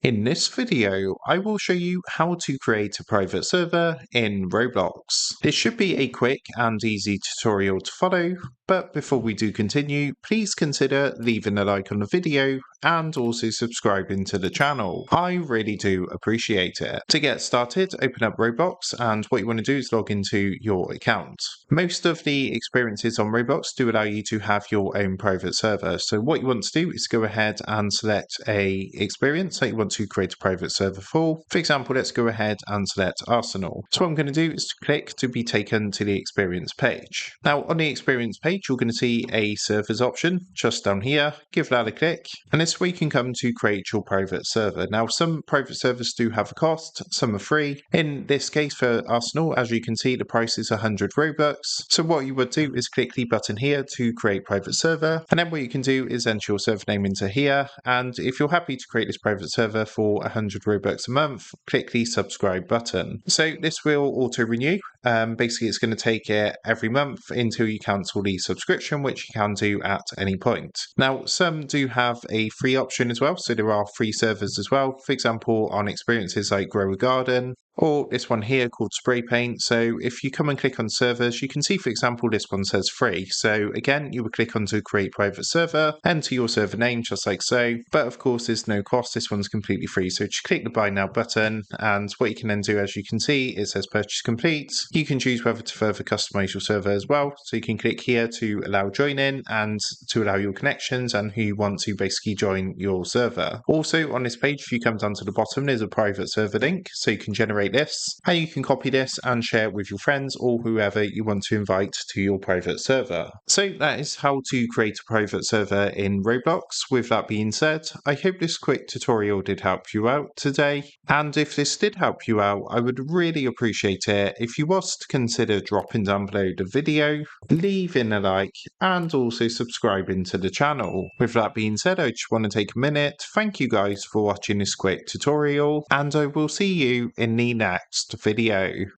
In this video, I will show you how to create a private server in Roblox. This should be a quick and easy tutorial to follow, but before we do continue, please consider leaving a like on the video and also subscribing to the channel. I really do appreciate it. To get started, open up Roblox, and what you want to do is log into your account. Most of the experiences on Roblox do allow you to have your own private server, so what you want to do is go ahead and select a experience that you want to create a private server for. For example, let's go ahead and select Arsenal. So what I'm going to do is to click to be taken to the experience page. Now on the experience page, you're going to see a servers option just down here. Give that a click, and this way you can come to create your private server. Now some private servers do have a cost, some are free. In this case for Arsenal, as you can see, the price is 100 Robux. So what you would do is click the button here to create private server, and then what you can do is enter your server name into here, and if you're happy to create this private server for 100 Robux a month, click the subscribe button. So this will auto renew. Basically it's going to take it every month until you cancel the subscription, which you can do at any point. Now some do have a free option as well, so there are free servers as well, for example on experiences like Grow a Garden, or this one here called Spray Paint. So if you come and click on servers, you can see, for example, this one says free. So again, you would click on to create private server, enter your server name just like so, but of course there's no cost, this one's completely free. So just click the buy now button, and what you can then do, as you can see, it says purchase complete. You can choose whether to further customize your server as well. So you can click here to allow join in and to allow your connections and who you want to basically join your server. Also on this page, if you come down to the bottom, there's a private server link, so you can generate this and you can copy this and share it with your friends or whoever you want to invite to your private server. So that is how to create a private server in Roblox. With that being said, I hope this quick tutorial did help you out today, and if this did help you out, I would really appreciate it if you was to consider dropping down below the video, leaving a like, and also subscribing to the channel. With that being said, I just want to take a minute, thank you guys for watching this quick tutorial, and I will see you in the next video.